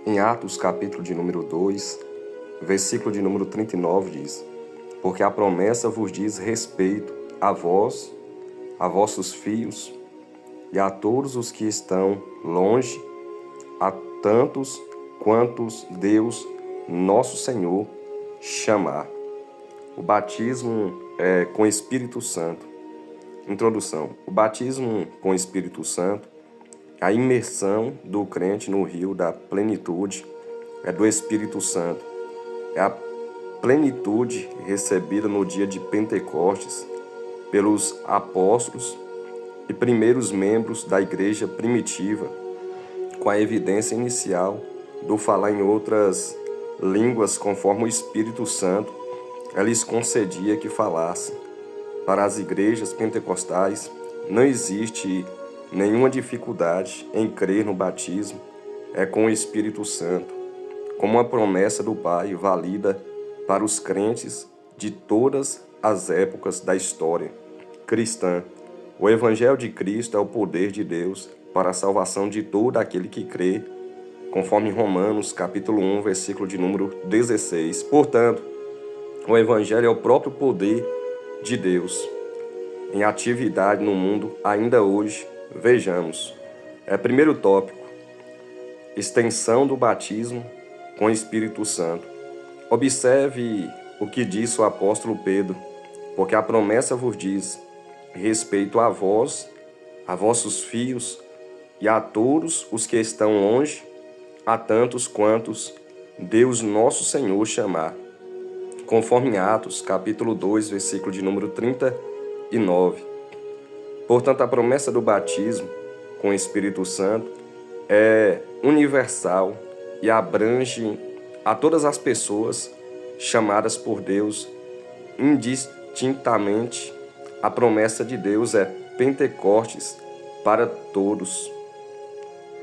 Em Atos, capítulo de número 2, versículo de número 39 diz: Porque a promessa vos diz respeito a vós, a vossos filhos e a todos os que estão longe, a tantos quantos Deus, nosso Senhor, chamar. O batismo com Espírito Santo. Introdução. O batismo com Espírito Santo, a imersão do crente no rio da plenitude do Espírito Santo. É a plenitude recebida no dia de Pentecostes pelos apóstolos e primeiros membros da igreja primitiva, com a evidência inicial do falar em outras línguas conforme o Espírito Santo lhes concedia que falassem. Para as igrejas pentecostais, não existe nenhuma dificuldade em crer no batismo com o Espírito Santo, como uma promessa do Pai válida para os crentes de todas as épocas da história cristã. O Evangelho de Cristo é o poder de Deus para a salvação de todo aquele que crê, conforme Romanos, capítulo 1, versículo de número 16. Portanto, o Evangelho é o próprio poder de Deus em atividade no mundo ainda hoje. Vejamos. Primeiro tópico: extensão do batismo com o Espírito Santo. Observe o que disse o apóstolo Pedro: porque a promessa vos diz respeito a vós, a vossos filhos e a todos os que estão longe, a tantos quantos Deus nosso Senhor chamar. Conforme Atos, capítulo 2, versículo de número 39. Portanto, a promessa do batismo com o Espírito Santo é universal e abrange a todas as pessoas chamadas por Deus indistintamente. A promessa de Deus é Pentecostes para todos.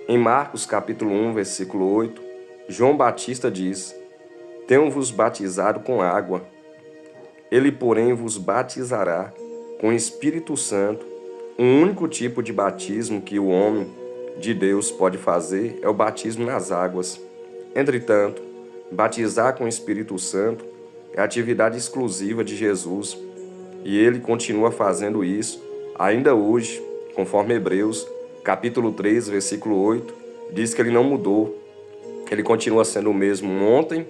Em Marcos, capítulo 1, versículo 8, João Batista diz: Tenho-vos batizado com água, ele, porém, vos batizará com o Espírito Santo. O único tipo de batismo que o homem de Deus pode fazer é o batismo nas águas. Entretanto, batizar com o Espírito Santo é a atividade exclusiva de Jesus, e ele continua fazendo isso ainda hoje, conforme Hebreus, capítulo 3, versículo 8, diz que ele não mudou. Ele continua sendo o mesmo ontem,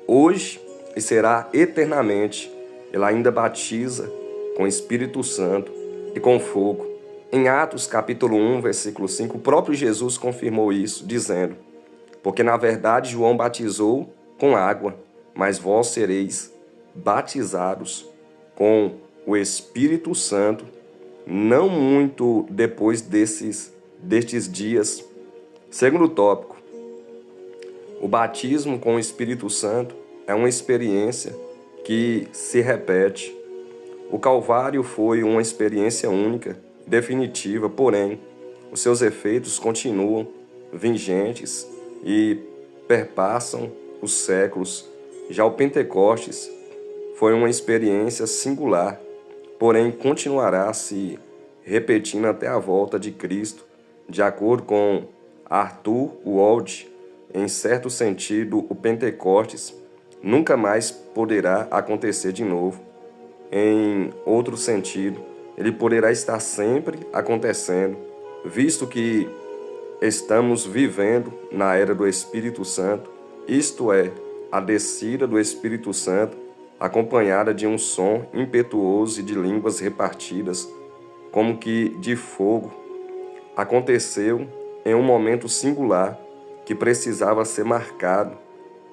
hoje e será eternamente. Ele ainda batiza com o Espírito Santo e com fogo. Em Atos, capítulo 1, versículo 5, o próprio Jesus confirmou isso, dizendo: Porque na verdade João batizou com água, mas vós sereis batizados com o Espírito Santo, não muito depois destes dias. Segundo tópico: o batismo com o Espírito Santo é uma experiência que se repete. O Calvário foi uma experiência única, definitiva, porém, os seus efeitos continuam vigentes e perpassam os séculos. Já o Pentecostes foi uma experiência singular, porém continuará se repetindo até a volta de Cristo. De acordo com Arthur Walsh, em certo sentido, o Pentecostes nunca mais poderá acontecer de novo. Em outro sentido, ele poderá estar sempre acontecendo, visto que estamos vivendo na era do Espírito Santo, isto é, a descida do Espírito Santo, acompanhada de um som impetuoso e de línguas repartidas, como que de fogo. Aconteceu em um momento singular que precisava ser marcado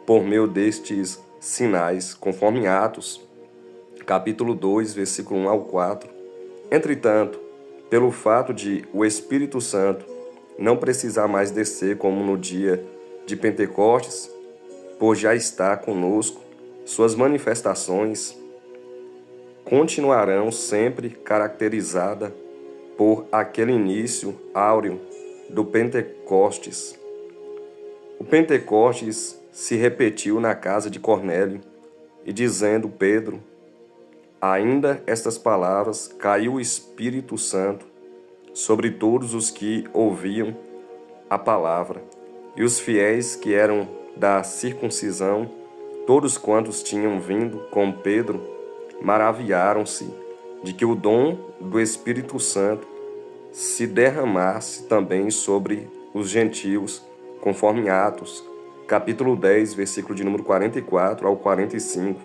por meio destes sinais, conforme Atos, capítulo 2, versículo 1 ao 4. Entretanto, pelo fato de o Espírito Santo não precisar mais descer como no dia de Pentecostes, por já estar conosco, suas manifestações continuarão sempre caracterizadas por aquele início áureo do Pentecostes. O Pentecostes se repetiu na casa de Cornélio, e dizendo Pedro ainda estas palavras, caiu o Espírito Santo sobre todos os que ouviam a palavra. E os fiéis que eram da circuncisão, todos quantos tinham vindo com Pedro, maravilharam-se de que o dom do Espírito Santo se derramasse também sobre os gentios, conforme Atos, capítulo 10, versículo de número 44 ao 45.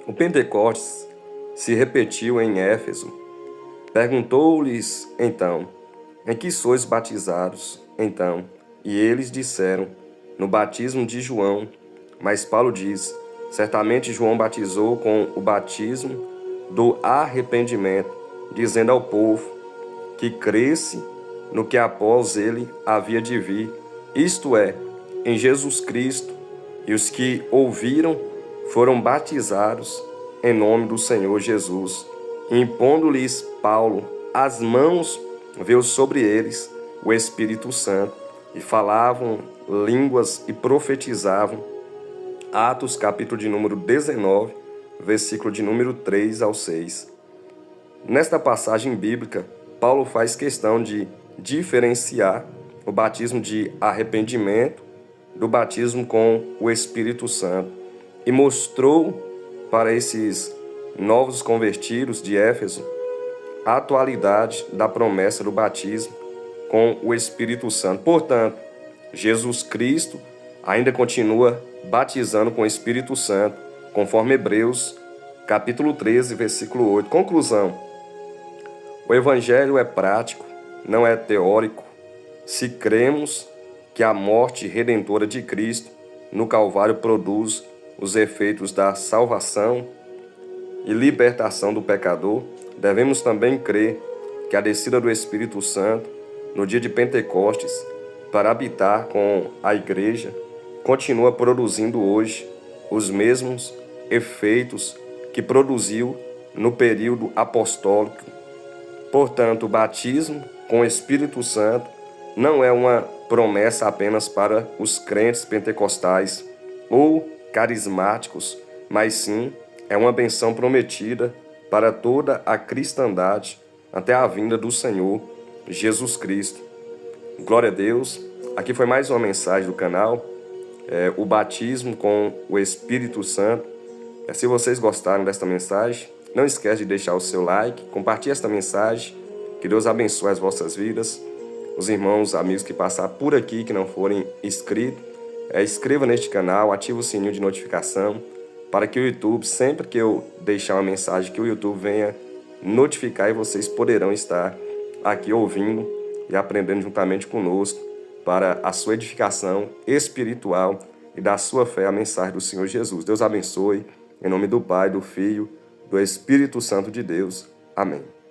O Pentecostes se repetiu em Éfeso. Perguntou-lhes, então, em que sois batizados? Então, e eles disseram, no batismo de João. Mas Paulo diz, certamente João batizou com o batismo do arrependimento, dizendo ao povo que cresce no que após ele havia de vir, isto é, em Jesus Cristo, e os que ouviram foram batizados em nome do Senhor Jesus. E impondo-lhes Paulo as mãos, veio sobre eles o Espírito Santo, e falavam línguas e profetizavam. Atos, capítulo de número 19, versículo de número 3 ao 6. Nesta passagem bíblica, Paulo faz questão de diferenciar o batismo de arrependimento do batismo com o Espírito Santo e mostrou para esses novos convertidos de Éfeso a atualidade da promessa do batismo com o Espírito Santo. Portanto, Jesus Cristo ainda continua batizando com o Espírito Santo, conforme Hebreus, capítulo 13, versículo 8. Conclusão: o Evangelho é prático, não é teórico. Se cremos que a morte redentora de Cristo no Calvário produz os efeitos da salvação e libertação do pecador, devemos também crer que a descida do Espírito Santo no dia de Pentecostes para habitar com a igreja continua produzindo hoje os mesmos efeitos que produziu no período apostólico. Portanto, o batismo com o Espírito Santo não é uma promessa apenas para os crentes pentecostais ou carismáticos, mas sim é uma benção prometida para toda a cristandade até a vinda do Senhor Jesus Cristo. Glória a Deus. Aqui foi mais uma mensagem do canal, o batismo com o Espírito Santo. Se vocês gostaram desta mensagem, não esquece de deixar o seu like, compartilhe esta mensagem, que Deus abençoe as vossas vidas. Os irmãos, amigos que passar por aqui, que não forem inscritos, inscreva neste canal, ative o sininho de notificação, para que o YouTube, sempre que eu deixar uma mensagem, que o YouTube venha notificar e vocês poderão estar aqui ouvindo e aprendendo juntamente conosco para a sua edificação espiritual e da sua fé a mensagem do Senhor Jesus. Deus abençoe, em nome do Pai, do Filho, do Espírito Santo de Deus. Amém.